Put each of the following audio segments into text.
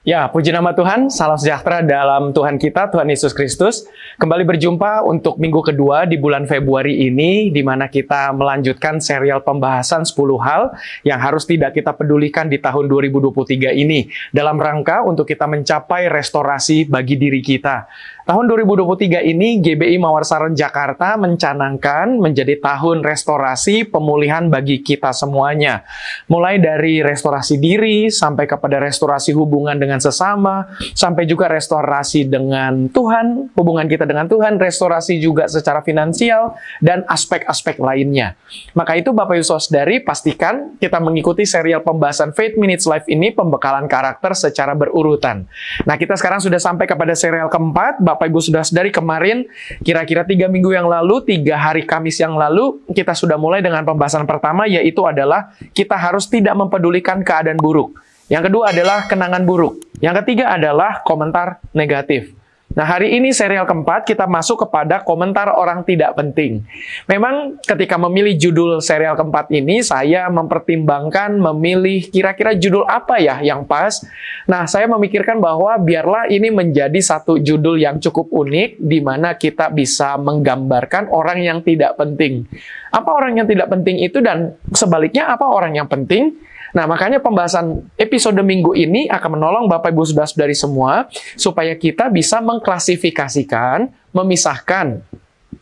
Ya, puji nama Tuhan, salam sejahtera dalam Tuhan kita, Tuhan Yesus Kristus. Kembali berjumpa untuk minggu kedua di bulan Februari ini, di mana kita melanjutkan serial pembahasan 10 hal yang harus tidak kita pedulikan di tahun 2023 ini, dalam rangka untuk kita mencapai restorasi bagi diri kita. Tahun 2023 ini, GBI Mawar Saron Jakarta mencanangkan menjadi tahun restorasi pemulihan bagi kita semuanya. Mulai dari restorasi diri, sampai kepada restorasi hubungan dengan sesama, sampai juga restorasi dengan Tuhan, hubungan kita dengan Tuhan, restorasi juga secara finansial, dan aspek-aspek lainnya. Maka itu Bapak Ibu Saudari, pastikan kita mengikuti serial pembahasan Faith Minutes Live ini, pembekalan karakter secara berurutan. Nah, kita sekarang sudah sampai kepada serial keempat. Bapak Ibu Saudari, kemarin kira-kira 3 minggu yang lalu, 3 hari Kamis yang lalu, kita sudah mulai dengan pembahasan pertama, yaitu adalah kita harus tidak mempedulikan keadaan buruk. Yang kedua adalah kenangan buruk. Yang ketiga adalah komentar negatif. Nah, hari ini serial keempat kita masuk kepada komentar orang tidak penting. Memang ketika memilih judul serial keempat ini, saya mempertimbangkan memilih kira-kira judul apa ya yang pas. Nah, saya memikirkan bahwa biarlah ini menjadi satu judul yang cukup unik, di mana kita bisa menggambarkan orang yang tidak penting. Apa orang yang tidak penting itu, dan sebaliknya apa orang yang penting? Nah, makanya pembahasan episode minggu ini akan menolong Bapak Ibu Saudara-saudari semua supaya kita bisa mengklasifikasikan, memisahkan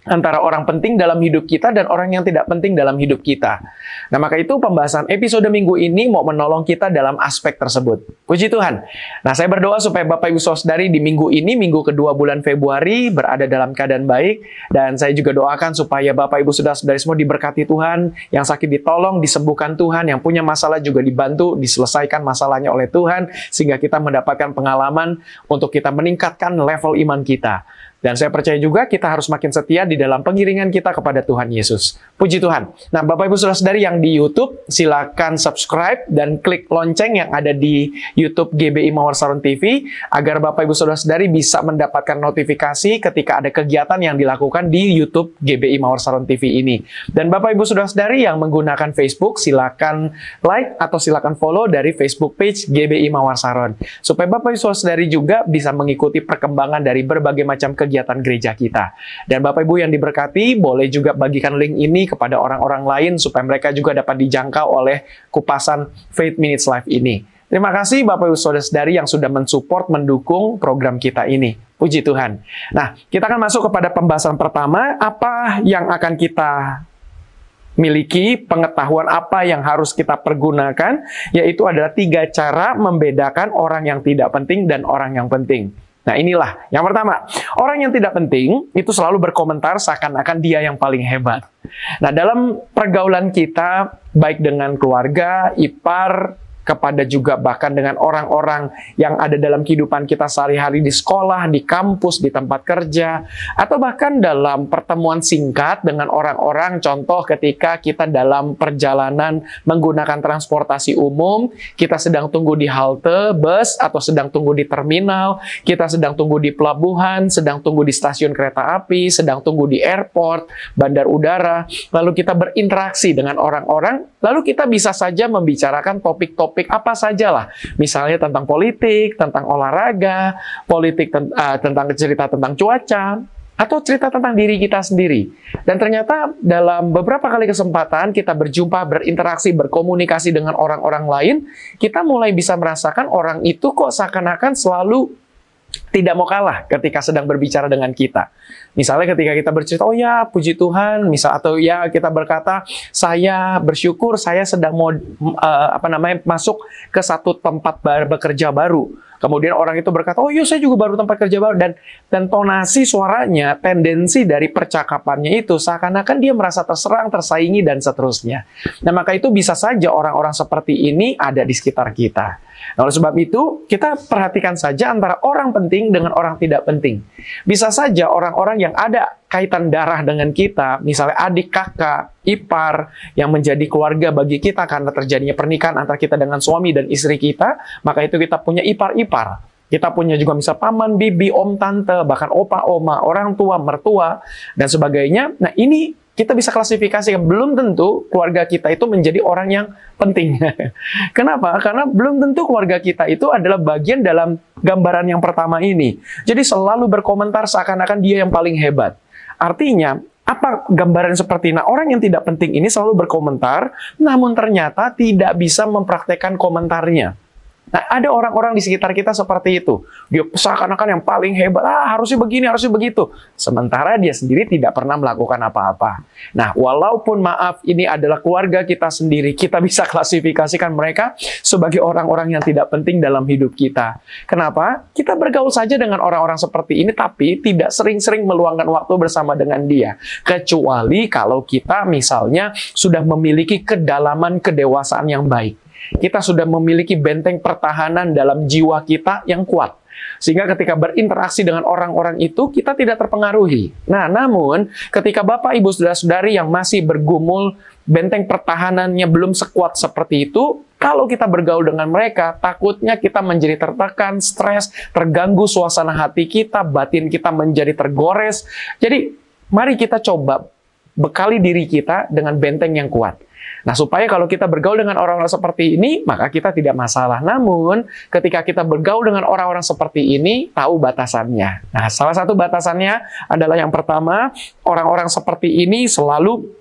antara orang penting dalam hidup kita dan orang yang tidak penting dalam hidup kita. Nah, maka itu pembahasan episode minggu ini mau menolong kita dalam aspek tersebut. Puji Tuhan. Nah, saya berdoa supaya Bapak Ibu Saudari di minggu ini, minggu kedua bulan Februari, berada dalam keadaan baik. Dan saya juga doakan supaya Bapak Ibu Saudara-saudari semua diberkati Tuhan, yang sakit ditolong, disembuhkan Tuhan, yang punya masalah juga dibantu, diselesaikan masalahnya oleh Tuhan, sehingga kita mendapatkan pengalaman untuk kita meningkatkan level iman kita. Dan saya percaya juga kita harus makin setia di dalam pengiringan kita kepada Tuhan Yesus. Puji Tuhan. Nah, Bapak Ibu Saudara-saudari yang di YouTube, silakan subscribe dan klik lonceng yang ada di YouTube GBI Mawar Saron TV, agar Bapak Ibu Saudara-saudari bisa mendapatkan notifikasi ketika ada kegiatan yang dilakukan di YouTube GBI Mawar Saron TV ini. Dan Bapak Ibu Saudara-saudari yang menggunakan Facebook, silakan like atau silakan follow dari Facebook page GBI Mawar Saron. Supaya Bapak Ibu Saudara-saudari juga bisa mengikuti perkembangan dari berbagai macam kegiatan gereja kita. Dan Bapak Ibu yang diberkati, boleh juga bagikan link ini kepada orang-orang lain supaya mereka juga dapat dijangkau oleh kupasan Faith Minutes Live ini. Terima kasih Bapak Ibu Saudara-saudari yang sudah mensupport, mendukung program kita ini. Puji Tuhan. Nah, kita akan masuk kepada pembahasan pertama, apa yang akan kita miliki, pengetahuan apa yang harus kita pergunakan, yaitu adalah 3 cara membedakan orang yang tidak penting dan orang yang penting. Nah, inilah. Yang pertama, orang yang tidak penting itu selalu berkomentar seakan-akan dia yang paling hebat. Nah, dalam pergaulan kita, baik dengan keluarga, ipar, kepada juga bahkan dengan orang-orang yang ada dalam kehidupan kita sehari-hari di sekolah, di kampus, di tempat kerja, atau bahkan dalam pertemuan singkat dengan orang-orang, contoh ketika kita dalam perjalanan menggunakan transportasi umum, kita sedang tunggu di halte bus, atau sedang tunggu di terminal, kita sedang tunggu di pelabuhan, sedang tunggu di stasiun kereta api, sedang tunggu di airport, bandar udara, lalu kita berinteraksi dengan orang-orang, lalu kita bisa saja membicarakan topik-topik apa sajalah, misalnya tentang politik, tentang olahraga, politik tentang cerita tentang cuaca, atau cerita tentang diri kita sendiri. Dan ternyata dalam beberapa kali kesempatan kita berjumpa, berinteraksi, berkomunikasi dengan orang-orang lain, kita mulai bisa merasakan orang itu kok seakan-akan selalu tidak mau kalah ketika sedang berbicara dengan kita. Misalnya ketika kita bercerita, oh ya puji Tuhan, misal, atau ya kita berkata, saya bersyukur saya sedang mau masuk ke satu tempat bekerja baru. Kemudian orang itu berkata, oh iya saya juga baru tempat kerja baru. Dan tonasi suaranya, tendensi dari percakapannya itu seakan-akan dia merasa terserang, tersaingi, dan seterusnya. Nah, maka itu bisa saja orang-orang seperti ini ada di sekitar kita. Nah, oleh sebab itu, kita perhatikan saja antara orang penting dengan orang tidak penting. Bisa saja orang-orang yang ada kaitan darah dengan kita, misalnya adik, kakak, ipar, yang menjadi keluarga bagi kita karena terjadinya pernikahan antara kita dengan suami dan istri kita, maka itu kita punya ipar-ipar. Kita punya juga misal paman, bibi, om, tante, bahkan opa, oma, orang tua, mertua, dan sebagainya. Nah, ini kita bisa klasifikasi, belum tentu keluarga kita itu menjadi orang yang penting. Kenapa? Karena belum tentu keluarga kita itu adalah bagian dalam gambaran yang pertama ini. Jadi selalu berkomentar seakan-akan dia yang paling hebat. Artinya, apa gambaran seperti ini? Nah, orang yang tidak penting ini selalu berkomentar, namun ternyata tidak bisa mempraktekkan komentarnya. Nah, ada orang-orang di sekitar kita seperti itu. Dia seakan-akan yang paling hebat, harusnya begini, harusnya begitu. Sementara dia sendiri tidak pernah melakukan apa-apa. Nah, walaupun maaf, ini adalah keluarga kita sendiri, kita bisa klasifikasikan mereka sebagai orang-orang yang tidak penting dalam hidup kita. Kenapa? Kita bergaul saja dengan orang-orang seperti ini, tapi tidak sering-sering meluangkan waktu bersama dengan dia. Kecuali kalau kita misalnya sudah memiliki kedalaman kedewasaan yang baik. Kita sudah memiliki benteng pertahanan dalam jiwa kita yang kuat. Sehingga ketika berinteraksi dengan orang-orang itu, kita tidak terpengaruhi. Nah, namun ketika Bapak, Ibu, Saudara-saudari yang masih bergumul, benteng pertahanannya belum sekuat seperti itu, kalau kita bergaul dengan mereka, takutnya kita menjadi tertekan, stres, terganggu suasana hati kita, batin kita menjadi tergores. Jadi, mari kita coba bekali diri kita dengan benteng yang kuat. Nah, supaya kalau kita bergaul dengan orang-orang seperti ini, maka kita tidak masalah. Namun, ketika kita bergaul dengan orang-orang seperti ini, tahu batasannya. Nah, salah satu batasannya adalah yang pertama, orang-orang seperti ini selalu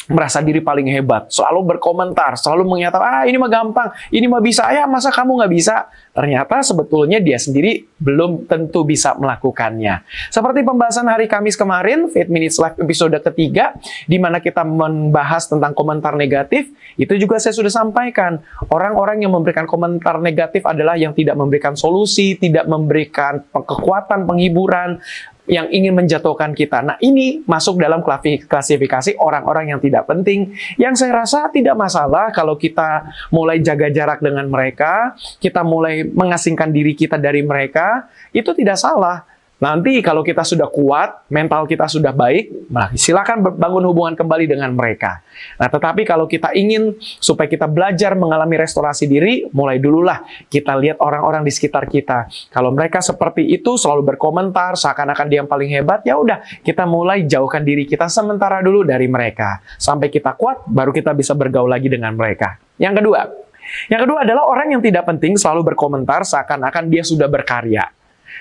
merasa diri paling hebat, selalu berkomentar, selalu mengatakan, ini mah gampang, ini mah bisa, ya masa kamu nggak bisa? Ternyata sebetulnya dia sendiri belum tentu bisa melakukannya. Seperti pembahasan hari Kamis kemarin, Faith Minutes Live episode ketiga, di mana kita membahas tentang komentar negatif, itu juga saya sudah sampaikan. Orang-orang yang memberikan komentar negatif adalah yang tidak memberikan solusi, tidak memberikan kekuatan, penghiburan, yang ingin menjatuhkan kita. Nah, ini masuk dalam klasifikasi orang-orang yang tidak penting, yang saya rasa tidak masalah kalau kita mulai jaga jarak dengan mereka, kita mulai mengasingkan diri kita dari mereka, itu tidak salah. Nanti kalau kita sudah kuat, mental kita sudah baik, silakan bangun hubungan kembali dengan mereka. Nah, tetapi kalau kita ingin supaya kita belajar mengalami restorasi diri, mulai dululah kita lihat orang-orang di sekitar kita. Kalau mereka seperti itu, selalu berkomentar, seakan-akan dia yang paling hebat, ya udah, kita mulai jauhkan diri kita sementara dulu dari mereka. Sampai kita kuat, baru kita bisa bergaul lagi dengan mereka. Yang kedua adalah orang yang tidak penting selalu berkomentar seakan-akan dia sudah berkarya.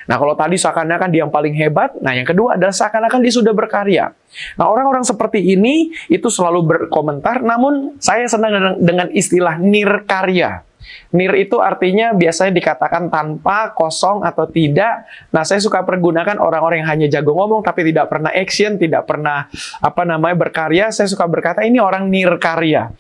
Nah, kalau tadi seakan-akan dia yang paling hebat, nah yang kedua adalah seakan-akan dia sudah berkarya. Nah, orang-orang seperti ini itu selalu berkomentar, namun saya senang dengan istilah nirkarya. Nir itu artinya biasanya dikatakan tanpa, kosong, atau tidak. Nah, saya suka pergunakan orang-orang yang hanya jago ngomong, tapi tidak pernah action, tidak pernah berkarya. Saya suka berkata, ini orang nirkarya.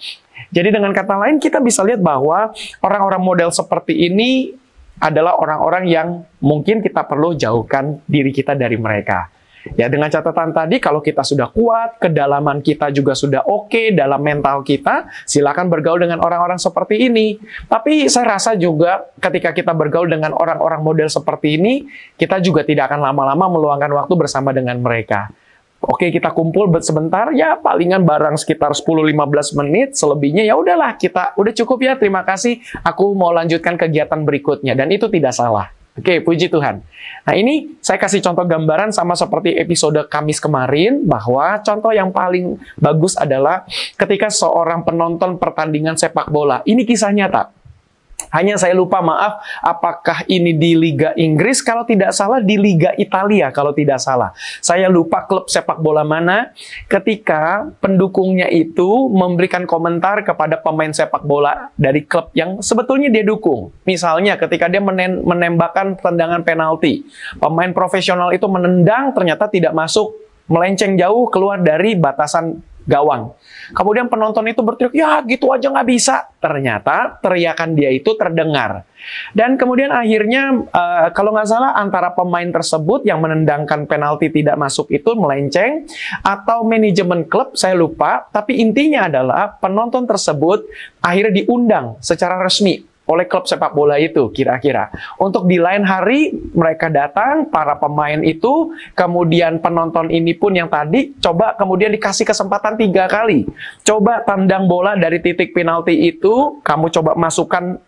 Jadi dengan kata lain, kita bisa lihat bahwa orang-orang model seperti ini adalah orang-orang yang mungkin kita perlu jauhkan diri kita dari mereka. Ya, dengan catatan tadi, kalau kita sudah kuat, kedalaman kita juga sudah oke dalam mental kita, silakan bergaul dengan orang-orang seperti ini. Tapi saya rasa juga ketika kita bergaul dengan orang-orang model seperti ini, kita juga tidak akan lama-lama meluangkan waktu bersama dengan mereka. Oke, kita kumpul sebentar, ya palingan barang sekitar 10-15 menit, selebihnya ya udahlah, kita udah cukup ya, terima kasih, aku mau lanjutkan kegiatan berikutnya, dan itu tidak salah. Oke, puji Tuhan. Nah, ini saya kasih contoh gambaran sama seperti episode Kamis kemarin, bahwa contoh yang paling bagus adalah ketika seorang penonton pertandingan sepak bola. Ini kisah nyata. Hanya saya lupa, maaf, apakah ini di Liga Inggris, kalau tidak salah di Liga Italia, kalau tidak salah. Saya lupa klub sepak bola mana, ketika pendukungnya itu memberikan komentar kepada pemain sepak bola dari klub yang sebetulnya dia dukung. Misalnya ketika dia menembakkan tendangan penalti, pemain profesional itu menendang, ternyata tidak masuk, melenceng jauh keluar dari batasan gawang. Kemudian penonton itu berteriak, ya gitu aja nggak bisa. Ternyata teriakan dia itu terdengar. Dan kemudian akhirnya, kalau nggak salah, antara pemain tersebut yang menendangkan penalti tidak masuk itu melenceng, atau manajemen klub, saya lupa. Tapi intinya adalah penonton tersebut akhirnya diundang secara resmi oleh klub sepak bola itu, kira-kira. Untuk di lain hari, mereka datang, para pemain itu, kemudian penonton ini pun yang tadi, coba kemudian dikasih kesempatan 3 kali. Coba tandang bola dari titik penalti itu, kamu coba masukkan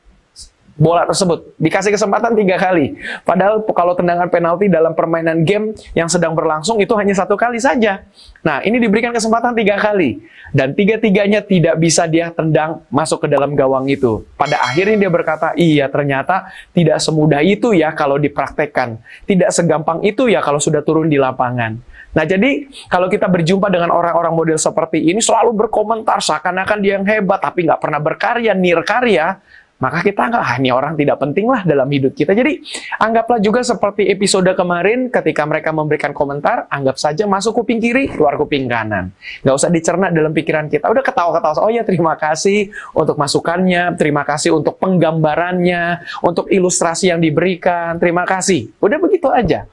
bola tersebut. Dikasih kesempatan 3 kali. Padahal kalau tendangan penalti dalam permainan game yang sedang berlangsung itu hanya 1 kali saja. Nah, ini diberikan kesempatan 3 kali. Dan 3-tiganya tidak bisa dia tendang masuk ke dalam gawang itu. Pada akhirnya dia berkata, iya ternyata tidak semudah itu ya kalau dipraktekkan. Tidak segampang itu ya kalau sudah turun di lapangan. Nah, jadi kalau kita berjumpa dengan orang-orang model seperti ini selalu berkomentar seakan-akan dia yang hebat tapi nggak pernah berkarya, nirkarya, maka kita nggak, ini orang tidak penting lah dalam hidup kita. Jadi anggaplah juga seperti episode kemarin ketika mereka memberikan komentar, anggap saja masuk kuping kiri, keluar kuping kanan. Nggak usah dicerna dalam pikiran kita. Udah ketawa-ketawa, oh ya terima kasih untuk masukannya, terima kasih untuk penggambarannya, untuk ilustrasi yang diberikan, terima kasih. Udah begitu aja.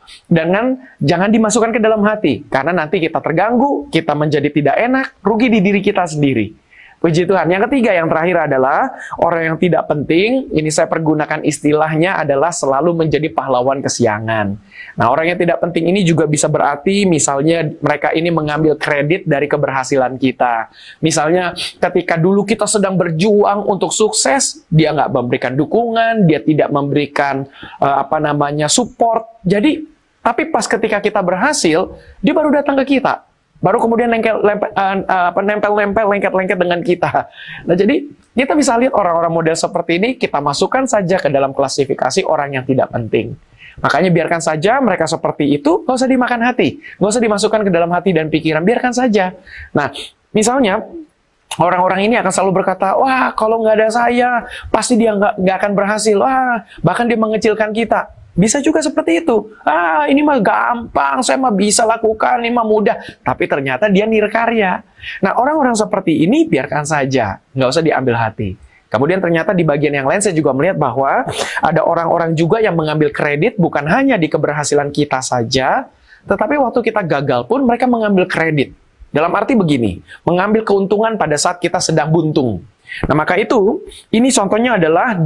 Jangan dimasukkan ke dalam hati, karena nanti kita terganggu, kita menjadi tidak enak, rugi di diri kita sendiri. Puji Tuhan. Yang ketiga, yang terakhir adalah orang yang tidak penting, ini saya pergunakan istilahnya adalah selalu menjadi pahlawan kesiangan. Nah, orang yang tidak penting ini juga bisa berarti misalnya mereka ini mengambil kredit dari keberhasilan kita. Misalnya ketika dulu kita sedang berjuang untuk sukses, dia nggak memberikan dukungan, dia tidak memberikan support. Jadi, tapi pas ketika kita berhasil, dia baru datang ke kita. Baru kemudian nempel-nempel, lengket-lengket dengan kita. Nah, jadi kita bisa lihat orang-orang model seperti ini, kita masukkan saja ke dalam klasifikasi orang yang tidak penting. Makanya biarkan saja mereka seperti itu, nggak usah dimakan hati. Nggak usah dimasukkan ke dalam hati dan pikiran, biarkan saja. Nah, misalnya, orang-orang ini akan selalu berkata, wah kalau nggak ada saya, pasti dia nggak akan berhasil. Wah, bahkan dia mengecilkan kita. Bisa juga seperti itu. Ini mah gampang, saya mah bisa lakukan, ini mah mudah. Tapi ternyata dia nirkarya. Nah, orang-orang seperti ini biarkan saja, nggak usah diambil hati. Kemudian ternyata di bagian yang lain saya juga melihat bahwa ada orang-orang juga yang mengambil kredit bukan hanya di keberhasilan kita saja, tetapi waktu kita gagal pun mereka mengambil kredit. Dalam arti begini, mengambil keuntungan pada saat kita sedang buntung. Nah, maka itu, ini contohnya adalah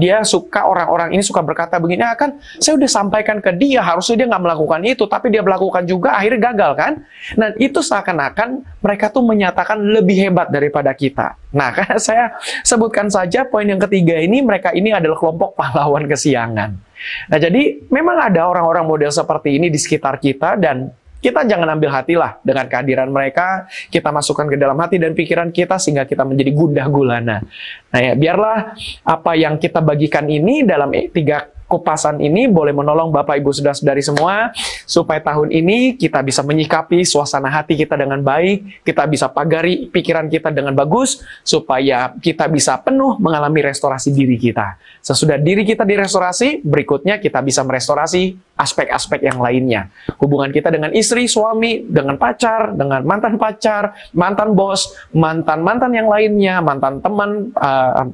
orang-orang ini suka berkata begini, kan saya udah sampaikan ke dia, harusnya dia nggak melakukan itu, tapi dia melakukan juga, akhirnya gagal kan? Nah, itu seakan-akan mereka tuh menyatakan lebih hebat daripada kita. Nah, saya sebutkan saja poin yang ketiga ini, mereka ini adalah kelompok pahlawan kesiangan. Nah, jadi memang ada orang-orang model seperti ini di sekitar kita, dan kita jangan ambil hatilah dengan kehadiran mereka, kita masukkan ke dalam hati dan pikiran kita sehingga kita menjadi gundah gulana. Nah ya, biarlah apa yang kita bagikan ini dalam 3 kupasan ini boleh menolong Bapak Ibu Saudara-saudari semua supaya tahun ini kita bisa menyikapi suasana hati kita dengan baik, kita bisa pagari pikiran kita dengan bagus supaya kita bisa penuh mengalami restorasi diri kita. Sesudah diri kita direstorasi, berikutnya kita bisa merestorasi aspek-aspek yang lainnya. Hubungan kita dengan istri, suami, dengan pacar, dengan mantan pacar, mantan bos, mantan-mantan yang lainnya, mantan teman,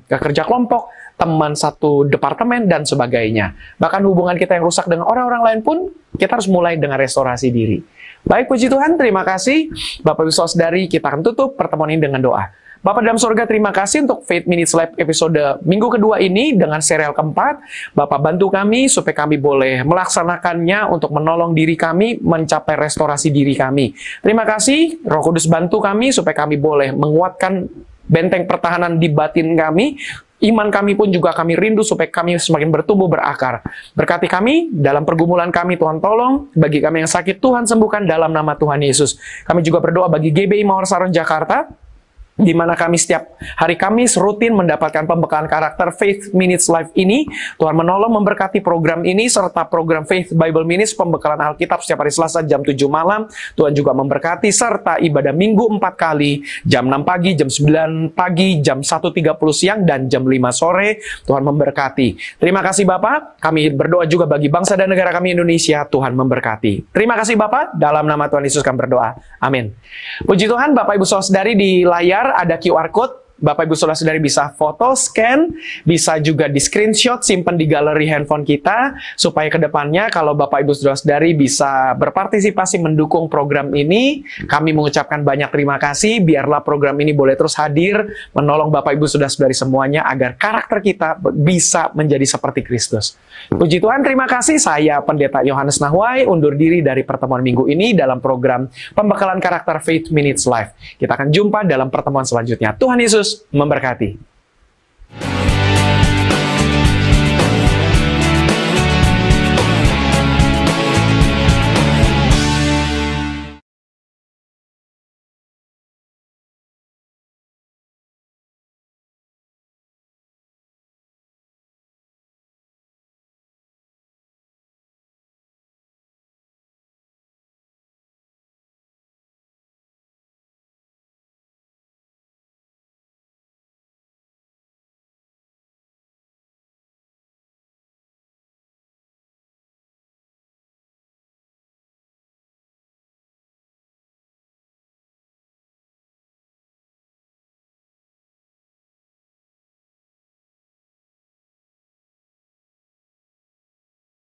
kerja kelompok, teman satu departemen, dan sebagainya. Bahkan hubungan kita yang rusak dengan orang-orang lain pun, kita harus mulai dengan restorasi diri. Baik, puji Tuhan, terima kasih. Bapak Ibu Saudari, kita akan tutup pertemuan ini dengan doa. Bapak dalam surga, terima kasih untuk Faith Minutes Live episode minggu kedua ini dengan serial keempat. Bapak bantu kami supaya kami boleh melaksanakannya untuk menolong diri kami mencapai restorasi diri kami. Terima kasih, Roh Kudus bantu kami supaya kami boleh menguatkan benteng pertahanan di batin kami. Iman kami pun juga kami rindu supaya kami semakin bertumbuh berakar. Berkati kami dalam pergumulan kami, Tuhan tolong. Bagi kami yang sakit, Tuhan sembuhkan dalam nama Tuhan Yesus. Kami juga berdoa bagi GBI Mawar Saron Jakarta, di mana kami setiap hari Kamis rutin mendapatkan pembekalan karakter Faith Minutes Live ini. Tuhan menolong memberkati program ini, serta program Faith Bible Minutes, pembekalan Alkitab setiap hari Selasa jam 7 malam. Tuhan juga memberkati, serta ibadah minggu 4 kali, jam 6 pagi, jam 9 pagi, jam 1.30 siang, dan jam 5 sore. Tuhan memberkati. Terima kasih Bapak. Kami berdoa juga bagi bangsa dan negara kami Indonesia. Tuhan memberkati. Terima kasih Bapak. Dalam nama Tuhan Yesus kami berdoa. Amin. Puji Tuhan, Bapak Ibu Saudari, di layar ada QR Code. Bapak Ibu Saudara-saudari bisa foto, scan, bisa juga di screenshot, simpan di galeri handphone kita, supaya ke depannya kalau Bapak Ibu Saudara-saudari bisa berpartisipasi mendukung program ini. Kami mengucapkan banyak terima kasih, biarlah program ini boleh terus hadir, menolong Bapak Ibu Saudara-saudari semuanya, agar karakter kita bisa menjadi seperti Kristus. Puji Tuhan, terima kasih. Saya Pendeta Yohanes Nahwai, undur diri dari pertemuan minggu ini dalam program Pembekalan Karakter Faith Minutes Live. Kita akan jumpa dalam pertemuan selanjutnya. Tuhan Yesus memberkati.